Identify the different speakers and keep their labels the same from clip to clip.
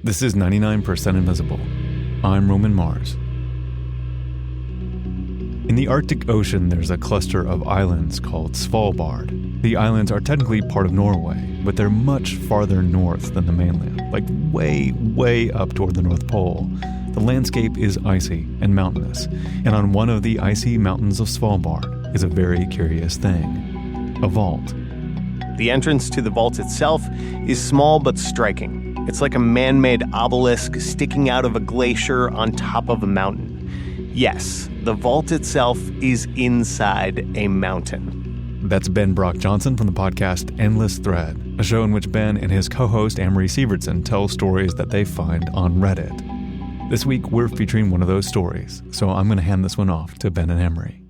Speaker 1: This is 99% Invisible. I'm Roman Mars. In the Arctic Ocean, there's a cluster of islands called Svalbard. The islands are technically part of Norway, but they're much farther north than the mainland, like way, way up toward the North Pole. The landscape is icy and mountainous, and on one of the icy mountains of Svalbard is a very curious thing: a vault.
Speaker 2: The entrance to the vault itself is small but striking. It's like a man-made obelisk sticking out of a glacier on top of a mountain. Yes, the vault itself is inside a mountain.
Speaker 1: That's Ben Brock Johnson from the podcast Endless Thread, a show in which Ben and his co-host Amory Sievertson tell stories that they find on Reddit. This week, we're featuring one of those stories, so I'm going to hand this one off to Ben and Amory.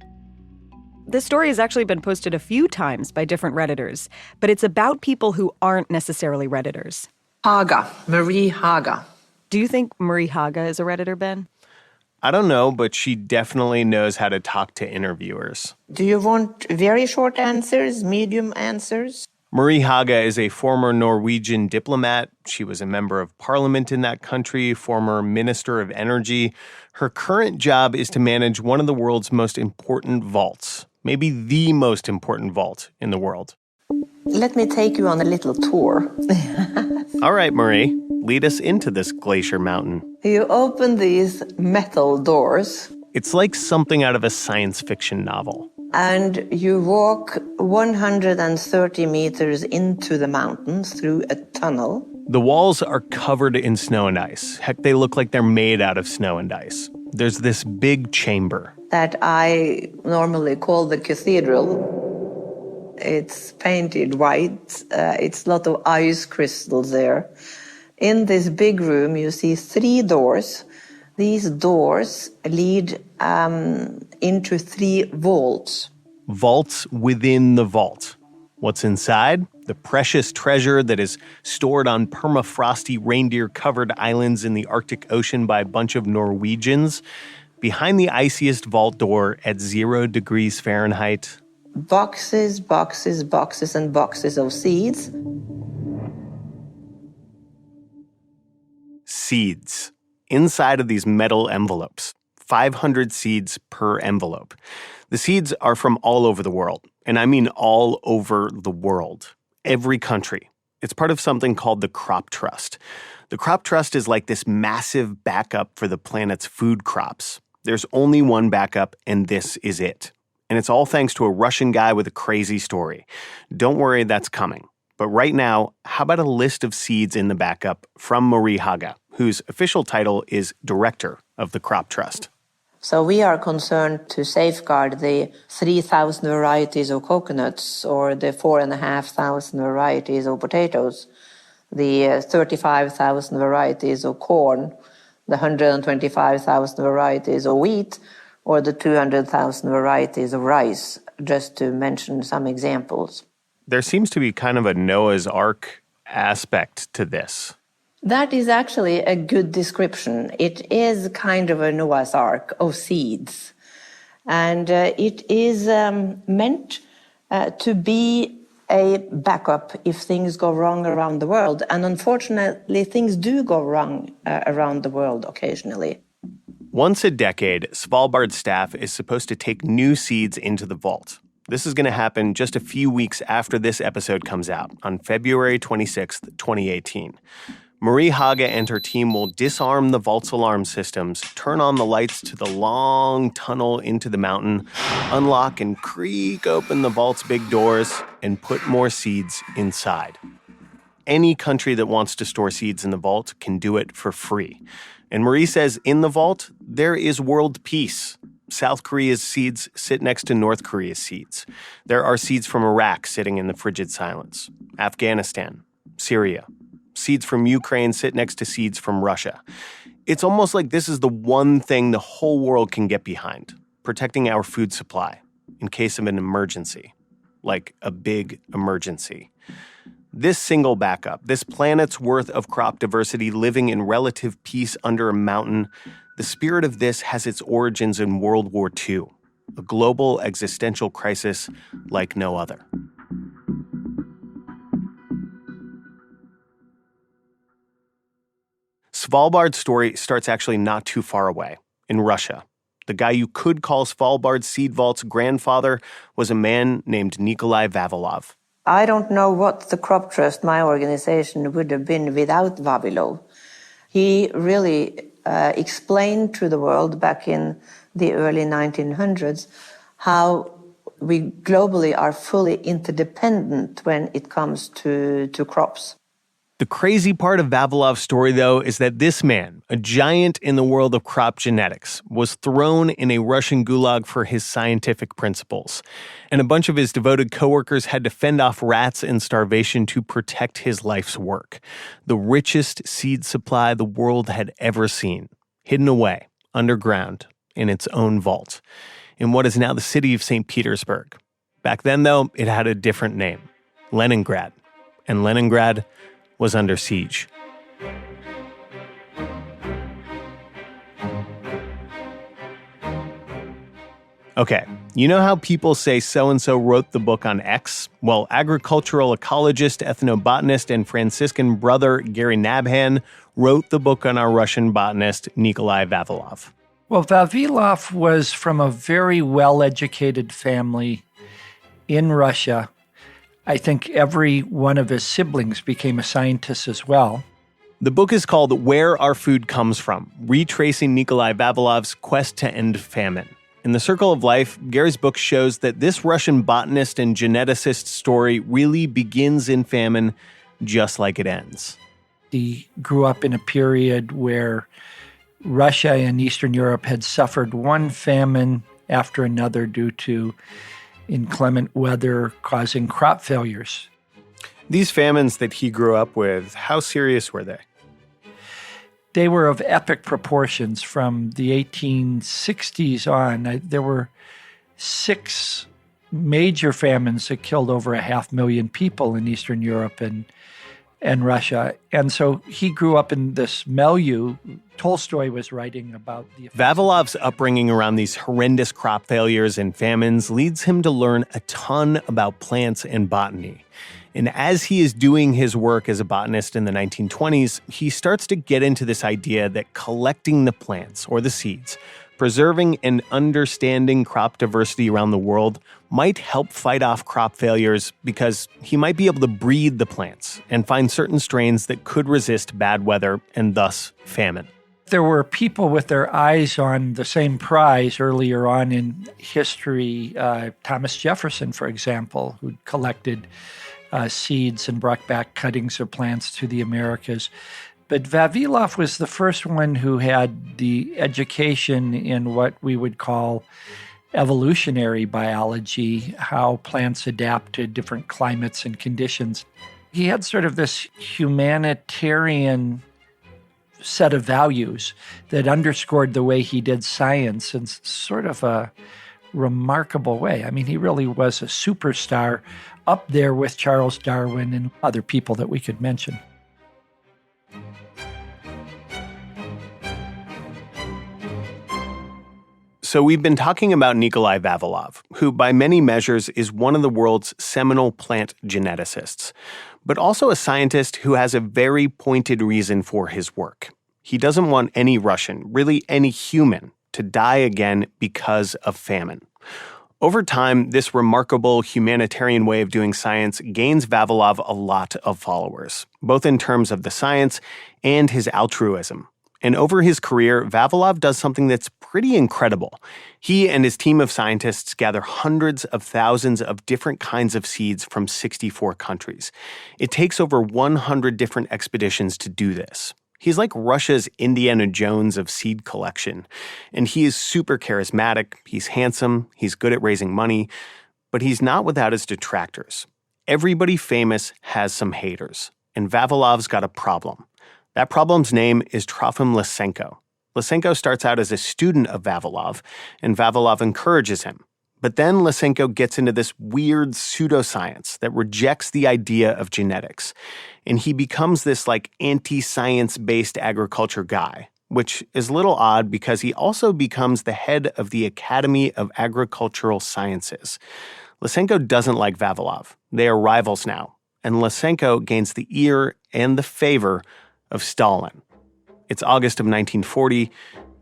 Speaker 3: This story has actually been posted a few times by different Redditors, but it's about people who aren't necessarily Redditors.
Speaker 4: Haga, Marie Haga.
Speaker 3: Do you think Marie Haga is a Redditor, Ben?
Speaker 2: I don't know, but she definitely knows how to talk to interviewers.
Speaker 4: Do you want very short answers, medium answers?
Speaker 2: Marie Haga is a former Norwegian diplomat. She was a member of parliament in that country, former minister of energy. Her current job is to manage one of the world's most important vaults, maybe the most important vault in the world.
Speaker 4: Let me take you on a little tour.
Speaker 2: All right, Marie, lead us into this glacier mountain.
Speaker 4: You open these metal doors.
Speaker 2: It's like something out of a science fiction novel.
Speaker 4: And you walk 130 meters into the mountains through a tunnel.
Speaker 2: The walls are covered in snow and ice. Heck, they look like they're made out of snow and ice. There's this big chamber
Speaker 4: that I normally call the cathedral. It's painted white. It's a lot of ice crystals there. In this big room, you see 3 doors. These doors lead into 3 vaults.
Speaker 2: Vaults within the vault. What's inside? The precious treasure that is stored on permafrosty reindeer-covered islands in the Arctic Ocean by a bunch of Norwegians. Behind the iciest vault door at 0 degrees Fahrenheit.
Speaker 4: Boxes, boxes, boxes, and boxes of seeds.
Speaker 2: Seeds. Inside of these metal envelopes. 500 seeds per envelope. The seeds are from all over the world. And I mean all over the world. Every country. It's part of something called the Crop Trust. The Crop Trust is like this massive backup for the planet's food crops. There's only one backup, and this is it. And it's all thanks to a Russian guy with a crazy story. Don't worry, that's coming. But right now, how about a list of seeds in the backup from Marie Haga, whose official title is Director of the Crop Trust.
Speaker 4: So we are concerned to safeguard the 3,000 varieties of coconuts or the 4,500 varieties of potatoes, the 35,000 varieties of corn, the 125,000 varieties of wheat, or the 200,000 varieties of rice, just to mention some examples.
Speaker 2: There seems to be kind of a Noah's Ark aspect to this.
Speaker 4: That is actually a good description. It is kind of a Noah's Ark of seeds. And it is meant to be a backup if things go wrong around the world. And unfortunately, things do go wrong around the world occasionally.
Speaker 2: Once a decade, Svalbard staff is supposed to take new seeds into the vault. This is going to happen just a few weeks after this episode comes out, on February 26th, 2018. Marie Haga and her team will disarm the vault's alarm systems, turn on the lights to the long tunnel into the mountain, unlock and creak open the vault's big doors, and put more seeds inside. Any country that wants to store seeds in the vault can do it for free. And Marie says in the vault, there is world peace. South Korea's seeds sit next to North Korea's seeds. There are seeds from Iraq sitting in the frigid silence. Afghanistan, Syria. Seeds from Ukraine sit next to seeds from Russia. It's almost like this is the one thing the whole world can get behind, protecting our food supply in case of an emergency, like a big emergency. This single backup, this planet's worth of crop diversity living in relative peace under a mountain, the spirit of this has its origins in World War II, a global existential crisis like no other. Svalbard's story starts actually not too far away, in Russia. The guy you could call Svalbard Seed Vault's grandfather was a man named Nikolai Vavilov.
Speaker 4: I don't know what the crop trust, my organization, would have been without Vavilov. He really explained to the world back in the early 1900s how we globally are fully interdependent when it comes to crops.
Speaker 2: The crazy part of Vavilov's story, though, is that this man, a giant in the world of crop genetics, was thrown in a Russian gulag for his scientific principles. And a bunch of his devoted coworkers had to fend off rats and starvation to protect his life's work. The richest seed supply the world had ever seen, hidden away, underground, in its own vault, in what is now the city of St. Petersburg. Back then, though, it had a different name, Leningrad. And Leningrad was under siege. Okay, you know how people say so-and-so wrote the book on X? Well, agricultural ecologist, ethnobotanist, and Franciscan brother Gary Nabhan wrote the book on our Russian botanist Nikolai Vavilov.
Speaker 5: Well, Vavilov was from a very well-educated family in Russia. I think every one of his siblings became a scientist as well.
Speaker 2: The book is called Where Our Food Comes From, retracing Nikolai Vavilov's quest to end famine. In The Circle of Life, Gary's book shows that this Russian botanist and geneticist story really begins in famine just like it ends.
Speaker 5: He grew up in a period where Russia and Eastern Europe had suffered one famine after another due to inclement weather causing crop failures.
Speaker 2: These famines that he grew up with, how serious were they?
Speaker 5: They were of epic proportions. From the 1860s on, there were 6 major famines that killed over 500,000 people in Eastern Europe and Russia. And so he grew up in this milieu. Tolstoy was writing about the effects.
Speaker 2: Vavilov's upbringing around these horrendous crop failures and famines leads him to learn a ton about plants and botany. And as he is doing his work as a botanist in the 1920s, he starts to get into this idea that collecting the plants or the seeds, preserving and understanding crop diversity around the world might help fight off crop failures because he might be able to breed the plants and find certain strains that could resist bad weather and thus famine.
Speaker 5: There were people with their eyes on the same prize earlier on in history. Thomas Jefferson, for example, who collected seeds and brought back cuttings of plants to the Americas. But Vavilov was the first one who had the education in what we would call evolutionary biology, how plants adapt to different climates and conditions. He had sort of this humanitarian set of values that underscored the way he did science in sort of a remarkable way. I mean, he really was a superstar up there with Charles Darwin and other people that we could mention.
Speaker 2: So we've been talking about Nikolai Vavilov, who by many measures is one of the world's seminal plant geneticists, but also a scientist who has a very pointed reason for his work. He doesn't want any Russian, really any human, to die again because of famine. Over time, this remarkable humanitarian way of doing science gains Vavilov a lot of followers, both in terms of the science and his altruism. And over his career, Vavilov does something that's pretty incredible. He and his team of scientists gather hundreds of thousands of different kinds of seeds from 64 countries. It takes over 100 different expeditions to do this. He's like Russia's Indiana Jones of seed collection. And he is super charismatic, he's handsome, he's good at raising money, but he's not without his detractors. Everybody famous has some haters, and Vavilov's got a problem. That problem's name is Trofim Lysenko. Lysenko starts out as a student of Vavilov, and Vavilov encourages him. But then Lysenko gets into this weird pseudoscience that rejects the idea of genetics, and he becomes this anti-science-based agriculture guy, which is a little odd because he also becomes the head of the Academy of Agricultural Sciences. Lysenko doesn't like Vavilov. They are rivals now, and Lysenko gains the ear and the favor of Stalin. It's August of 1940.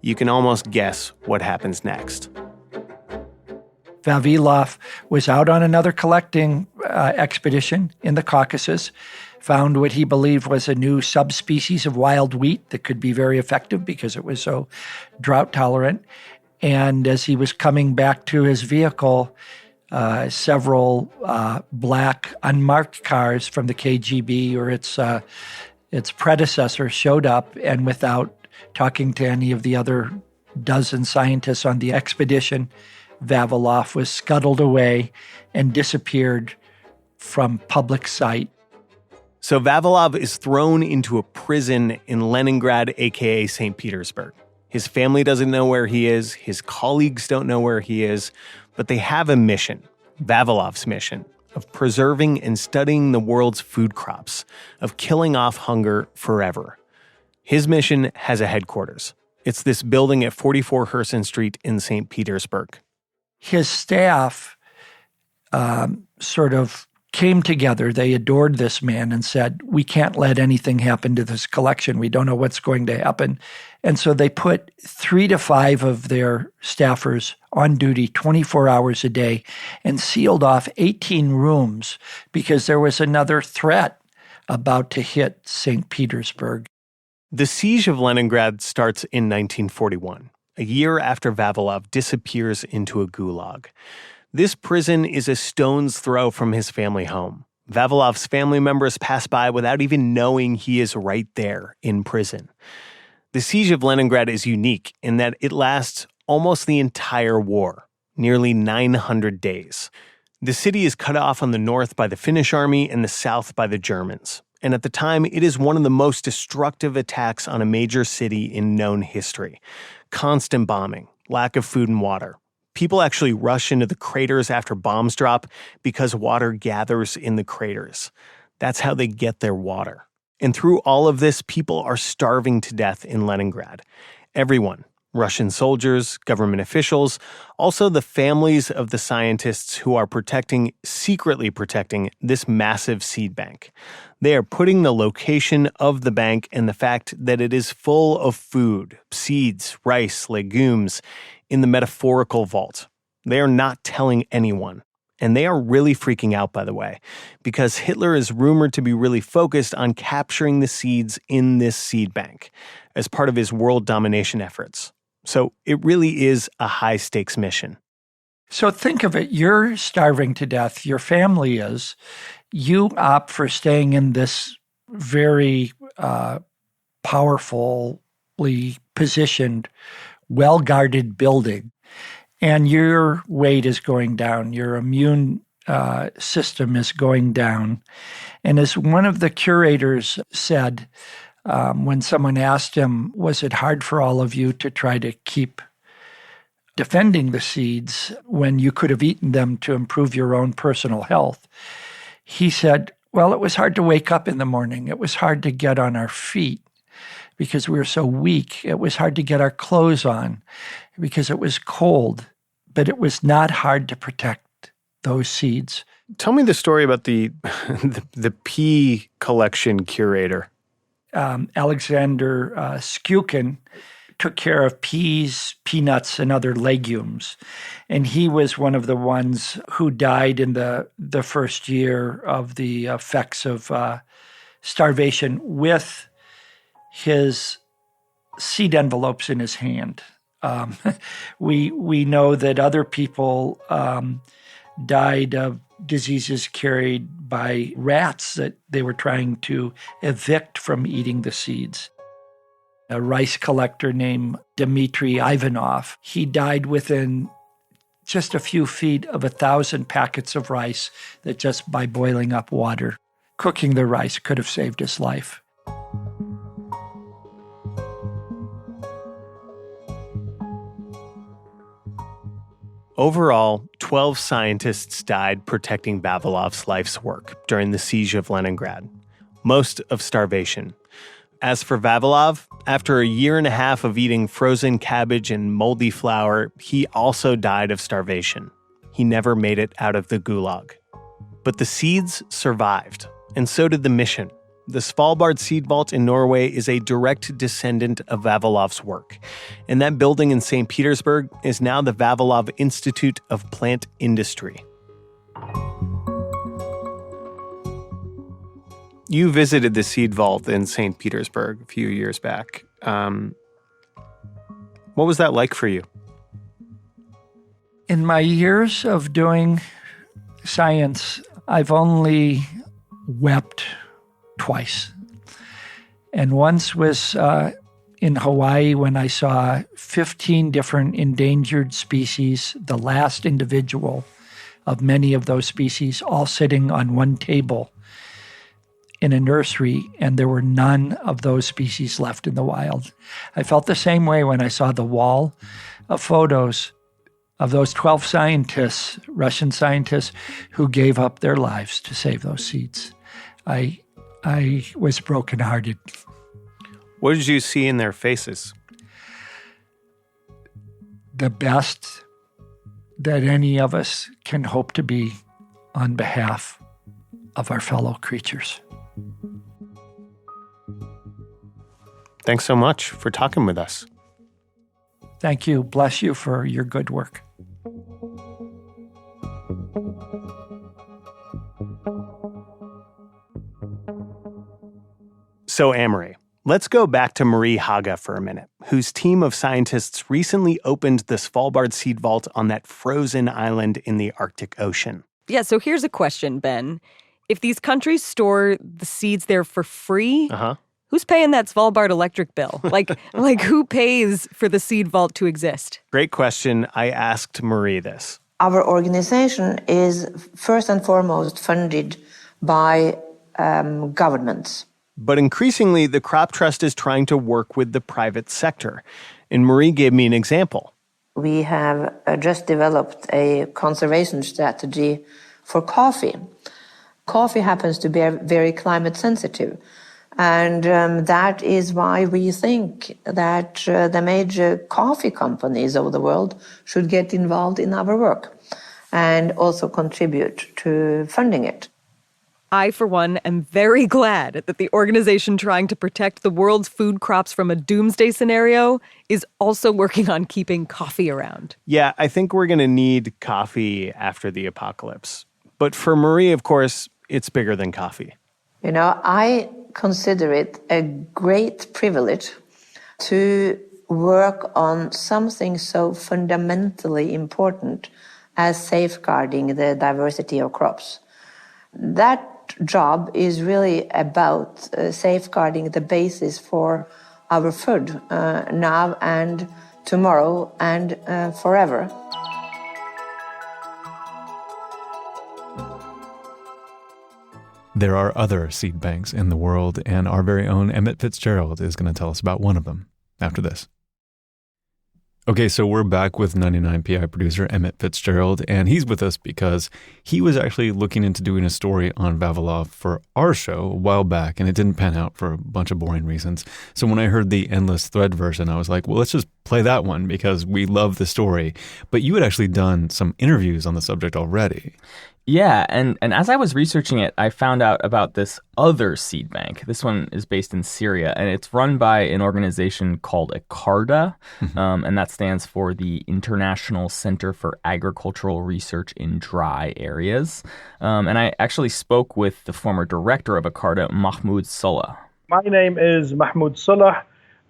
Speaker 2: You can almost guess what happens next.
Speaker 5: Vavilov was out on another collecting expedition in the Caucasus, found what he believed was a new subspecies of wild wheat that could be very effective because it was so drought tolerant. And as he was coming back to his vehicle, several black unmarked cars from the KGB or its predecessor showed up, and without talking to any of the other dozen scientists on the expedition, Vavilov was scuttled away and disappeared from public sight.
Speaker 2: So Vavilov is thrown into a prison in Leningrad, aka St. Petersburg. His family doesn't know where he is, his colleagues don't know where he is, but they have a mission, Vavilov's mission, of preserving and studying the world's food crops, of killing off hunger forever. His mission has a headquarters. It's this building at 44 Herson Street in St. Petersburg.
Speaker 5: His staff sort of came together. They adored this man and said, we can't let anything happen to this collection. We don't know what's going to happen. And so they put 3 to 5 of their staffers on duty 24 hours a day and sealed off 18 rooms because there was another threat about to hit St. Petersburg.
Speaker 2: The siege of Leningrad starts in 1941, a year after Vavilov disappears into a gulag. This prison is a stone's throw from his family home. Vavilov's family members pass by without even knowing he is right there in prison. The siege of Leningrad is unique in that it lasts almost the entire war, nearly 900 days. The city is cut off on the north by the Finnish army and the south by the Germans. And at the time, it is one of the most destructive attacks on a major city in known history. Constant bombing, lack of food and water. People actually rush into the craters after bombs drop because water gathers in the craters. That's how they get their water. And through all of this, people are starving to death in Leningrad. Everyone, Russian soldiers, government officials, also the families of the scientists who are secretly protecting this massive seed bank. They are putting the location of the bank and the fact that it is full of food, seeds, rice, legumes, in the metaphorical vault. They are not telling anyone. And they are really freaking out, by the way, because Hitler is rumored to be really focused on capturing the seeds in this seed bank as part of his world domination efforts. So it really is a high-stakes mission.
Speaker 5: So think of it. You're starving to death. Your family is. You opt for staying in this very powerfully positioned, well-guarded building. And your weight is going down. Your immune system is going down. And as one of the curators said, when someone asked him, was it hard for all of you to try to keep defending the seeds when you could have eaten them to improve your own personal health? He said, well, it was hard to wake up in the morning. It was hard to get on our feet because we were so weak. It was hard to get our clothes on because it was cold. But it was not hard to protect those seeds.
Speaker 2: Tell me the story about the pea collection curator.
Speaker 5: Alexander Skukin took care of peas, peanuts, and other legumes. And he was one of the ones who died in the first year of the effects of starvation with his seed envelopes in his hand. We know that other people died of diseases carried by rats that they were trying to evict from eating the seeds. A rice collector named Dmitry Ivanov, he died within just a few feet of 1,000 packets of rice that just by boiling up water, cooking the rice could have saved his life.
Speaker 2: Overall, 12 scientists died protecting Vavilov's life's work during the siege of Leningrad, most of starvation. As for Vavilov, after a year and a half of eating frozen cabbage and moldy flour, he also died of starvation. He never made it out of the gulag. But the seeds survived, and so did the mission. The Svalbard Seed Vault in Norway is a direct descendant of Vavilov's work. And that building in St. Petersburg is now the Vavilov Institute of Plant Industry. You visited the Seed Vault in St. Petersburg a few years back. What was that like for you?
Speaker 5: In my years of doing science, I've only wept twice. And once was in Hawaii when I saw 15 different endangered species, the last individual of many of those species, all sitting on one table in a nursery, and there were none of those species left in the wild. I felt the same way when I saw the wall of photos of those 12 scientists, Russian scientists, who gave up their lives to save those seeds. I was brokenhearted.
Speaker 2: What did you see in their faces?
Speaker 5: The best that any of us can hope to be on behalf of our fellow creatures.
Speaker 2: Thanks so much for talking with us.
Speaker 5: Thank you. Bless you for your good work.
Speaker 2: So, Amory, let's go back to Marie Haga for a minute, whose team of scientists recently opened the Svalbard Seed Vault on that frozen island in the Arctic Ocean.
Speaker 3: Yeah, so here's a question, Ben. If these countries store the seeds there for free, who's paying that Svalbard electric bill? Like who pays for the Seed Vault to exist?
Speaker 2: Great question. I asked Marie this.
Speaker 4: Our organization is first and foremost funded by governments.
Speaker 2: But increasingly, the Crop Trust is trying to work with the private sector. And Marie gave me an example.
Speaker 4: We have just developed a conservation strategy for coffee. Coffee happens to be very climate sensitive. And that is why we think that the major coffee companies of the world should get involved in our work and also contribute to funding it.
Speaker 3: I, for one, am very glad that the organization trying to protect the world's food crops from a doomsday scenario is also working on keeping coffee around.
Speaker 2: Yeah, I think we're going to need coffee after the apocalypse. But for Marie, of course, it's bigger than coffee.
Speaker 4: You know, I consider it a great privilege to work on something so fundamentally important as safeguarding the diversity of crops. That job is really about safeguarding the basis for our food now and tomorrow and forever.
Speaker 1: There are other seed banks in the world, and our very own Emmett Fitzgerald is going to tell us about one of them after this. Okay, so we're back with 99PI producer Emmett Fitzgerald, and he's with us because he was actually looking into doing a story on Vavilov for our show a while back, and it didn't pan out for a bunch of boring reasons. So when I heard the Endless Thread version, I was like, well, let's just play that one because we love the story. But you had actually done some interviews on the subject already.
Speaker 6: Yeah, and as I was researching it, I found out about this other seed bank. This one is based in Syria, and it's run by an organization called ICARDA, and that stands for the International Center for Agricultural Research in Dry Areas. And I actually spoke with the former director of ICARDA, Mahmoud Salah.
Speaker 7: My name is Mahmoud Salah.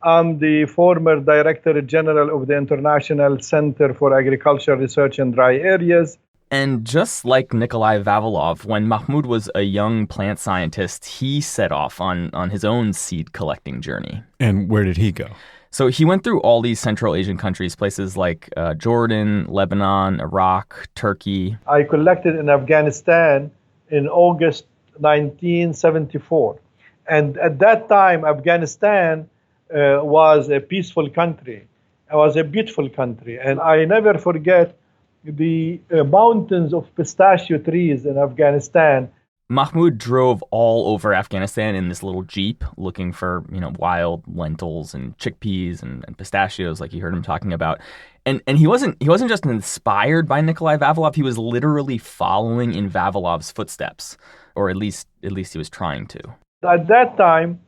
Speaker 7: I'm the former Director General of the International Center for Agricultural Research in Dry Areas.
Speaker 6: And just like Nikolai Vavilov, when Mahmoud was a young plant scientist, he set off on his own seed collecting journey.
Speaker 1: And where did he go?
Speaker 6: So he went through all these Central Asian countries, places like Jordan, Lebanon, Iraq, Turkey.
Speaker 7: I collected in Afghanistan in August 1974. And at that time, Afghanistan was a peaceful country. It was a beautiful country. And I never forget the mountains of pistachio trees in Afghanistan.
Speaker 6: Mahmoud drove all over Afghanistan in this little Jeep looking for, wild lentils and chickpeas and pistachios like you heard him talking about. And he wasn't just inspired by Nikolai Vavilov, he was literally following in Vavilov's footsteps, or at least he was trying to.
Speaker 7: At that time,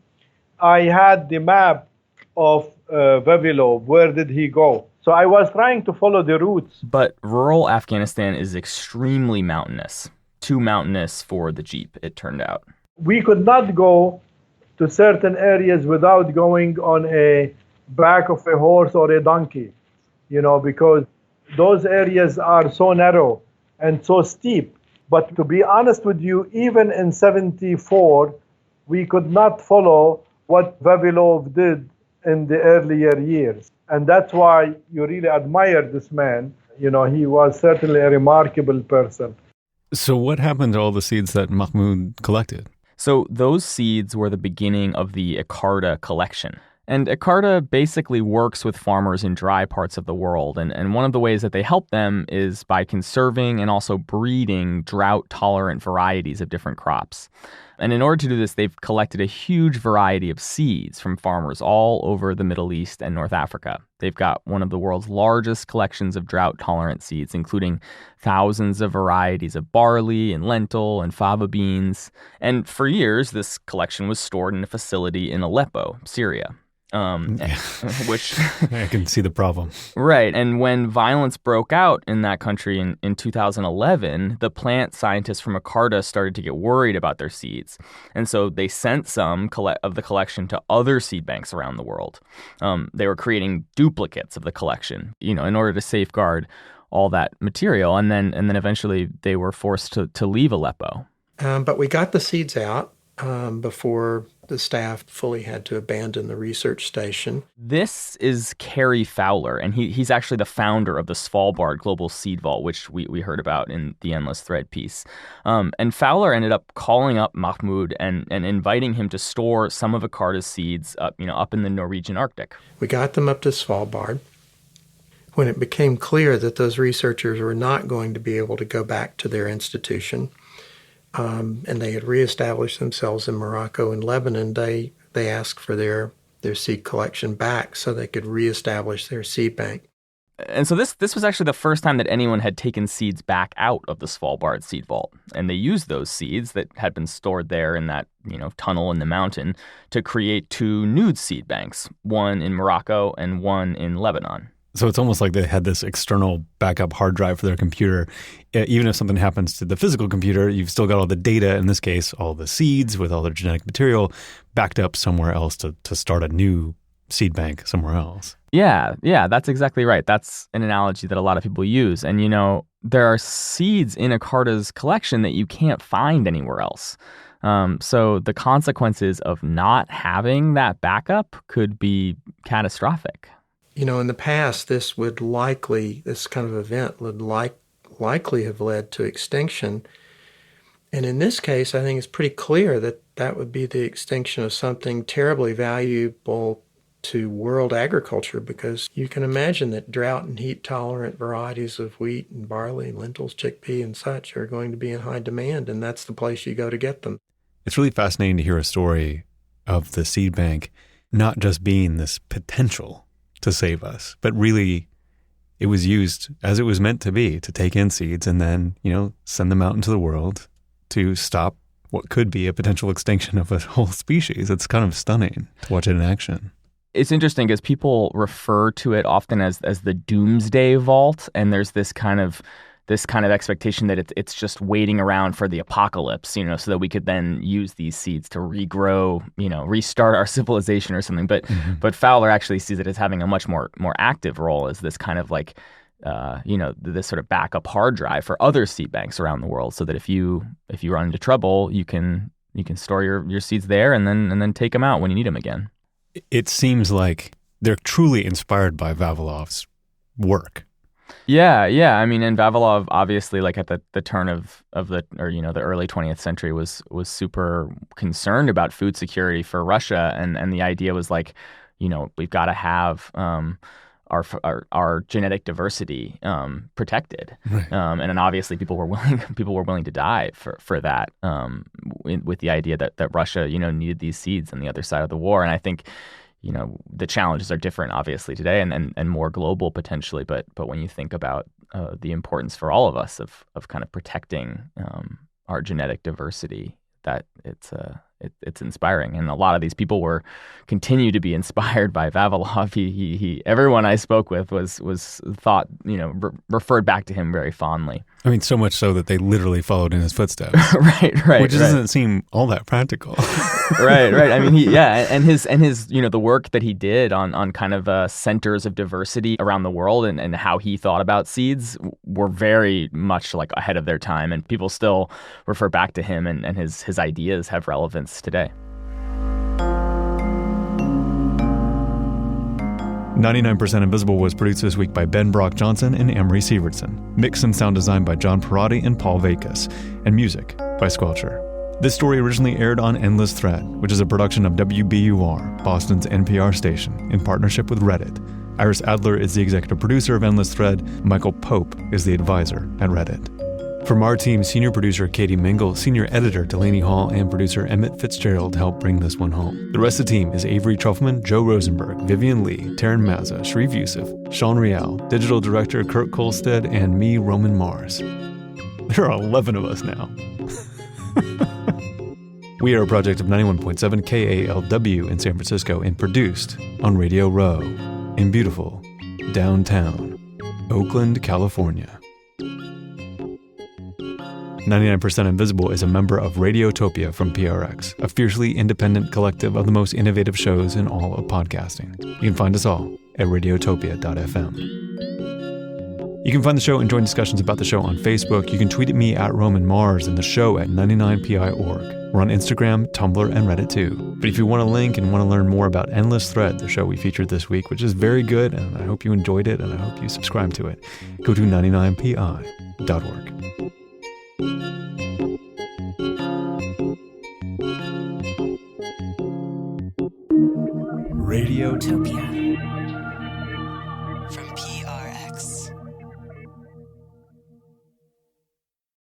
Speaker 7: I had the map of Vavilov. Where did he go? So I was trying to follow the routes.
Speaker 6: But rural Afghanistan is extremely mountainous. Too mountainous for the Jeep, it turned out.
Speaker 7: We could not go to certain areas without going on a back of a horse or a donkey, because those areas are so narrow and so steep. But to be honest with you, even in 74, we could not follow what Vavilov did in the earlier years. And that's why you really admire this man. He was certainly a remarkable person.
Speaker 1: So what happened to all the seeds that Mahmoud collected?
Speaker 6: So those seeds were the beginning of the Icarda collection. And Icarda basically works with farmers in dry parts of the world. And one of the ways that they help them is by conserving and also breeding drought-tolerant varieties of different crops. And in order to do this, they've collected a huge variety of seeds from farmers all over the Middle East and North Africa. They've got one of the world's largest collections of drought-tolerant seeds, including thousands of varieties of barley and lentil and fava beans. And for years, this collection was stored in a facility in Aleppo, Syria. Which
Speaker 1: I can see the problem.
Speaker 6: Right. And when violence broke out in that country in 2011, the plant scientists from Icarda started to get worried about their seeds. And so they sent some of the collection to other seed banks around the world. They were creating duplicates of the collection, in order to safeguard all that material. And then eventually they were forced to leave Aleppo.
Speaker 8: But we got the seeds out before the staff fully had to abandon the research station.
Speaker 6: This is Kerry Fowler, and he's actually the founder of the Svalbard Global Seed Vault, which we heard about in the Endless Thread piece. And Fowler ended up calling up Mahmoud and inviting him to store some of Icarda's seeds up in the Norwegian Arctic.
Speaker 8: We got them up to Svalbard. When it became clear that those researchers were not going to be able to go back to their institution, and they had reestablished themselves in Morocco and Lebanon, they asked for their seed collection back so they could reestablish their seed bank.
Speaker 6: And so this was actually the first time that anyone had taken seeds back out of the Svalbard seed vault. And they used those seeds that had been stored there in that, tunnel in the mountain to create two new seed banks, one in Morocco and one in Lebanon.
Speaker 1: So it's almost like they had this external backup hard drive for their computer. Even if something happens to the physical computer, you've still got all the data, in this case, all the seeds with all their genetic material backed up somewhere else to start a new seed bank somewhere else.
Speaker 6: Yeah, that's exactly right. That's an analogy that a lot of people use. And, there are seeds in Icarda's collection that you can't find anywhere else. So the consequences of not having that backup could be catastrophic.
Speaker 8: In the past, this kind of event would likely have led to extinction. And in this case, I think it's pretty clear that would be the extinction of something terribly valuable to world agriculture, because you can imagine that drought and heat-tolerant varieties of wheat and barley, lentils, chickpea, and such are going to be in high demand, and that's the place you go to get them.
Speaker 1: It's really fascinating to hear a story of the seed bank not just being this potential to save us, but really it was used as it was meant to be, to take in seeds and then, send them out into the world to stop what could be a potential extinction of a whole species. It's kind of stunning to watch it in action.
Speaker 6: It's interesting because people refer to it often as the doomsday vault, and there's this kind of expectation that it's just waiting around for the apocalypse, so that we could then use these seeds to regrow, restart our civilization or something. But Fowler actually sees it as having a much more active role as this kind of like, this sort of backup hard drive for other seed banks around the world, so that if you run into trouble, you can store your seeds there and then take them out when you need them again.
Speaker 1: It seems like they're truly inspired by Vavilov's work.
Speaker 6: Yeah. I mean, and Vavilov obviously, like at the turn of the early 20th century, was super concerned about food security for Russia, and the idea was like, we've got to have our genetic diversity protected,
Speaker 1: right.
Speaker 6: And then obviously people were willing to die for that, with the idea that Russia needed these seeds on the other side of the war. And I think the challenges are different obviously today and more global potentially, but when you think about the importance for all of us of kind of protecting our genetic diversity, that it's inspiring. And a lot of these people continue to be inspired by Vavilov. Everyone I spoke with was thought, referred back to him very fondly.
Speaker 1: I mean, so much so that they literally followed in his footsteps.
Speaker 6: Right.
Speaker 1: Which doesn't seem all that practical.
Speaker 6: Right. I mean, and his the work that he did on kind of centers of diversity around the world and how he thought about seeds were very much like ahead of their time, and people still refer back to him, and his ideas have relevance today.
Speaker 1: 99% Invisible was produced this week by Ben Brock Johnson and Amory Sievertson. Mix and sound design by John Perotti and Paul Vakas. And music by Squelcher. This story originally aired on Endless Thread, which is a production of WBUR, Boston's NPR station, in partnership with Reddit. Iris Adler is the executive producer of Endless Thread. Michael Pope is the advisor at Reddit. From our team, senior producer Katie Mingle, senior editor Delaney Hall, and producer Emmett Fitzgerald helped bring this one home. The rest of the team is Avery Trufelman, Joe Rosenberg, Vivian Lee, Taryn Mazza, Sharif Yusuf, Sean Rial, digital director Kurt Kolstead, and me, Roman Mars. There are 11 of us now. We are a project of 91.7 KALW in San Francisco and produced on Radio Row in beautiful downtown Oakland, California. 99% Invisible is a member of Radiotopia from PRX, a fiercely independent collective of the most innovative shows in all of podcasting. You can find us all at radiotopia.fm. You can find the show and join discussions about the show on Facebook. You can tweet at me at Roman Mars and the show at 99pi.org. We're on Instagram, Tumblr, and Reddit too. But if you want a link and want to learn more about Endless Thread, the show we featured this week, which is very good, and I hope you enjoyed it, and I hope you subscribe to it, go to 99pi.org. Radiotopia.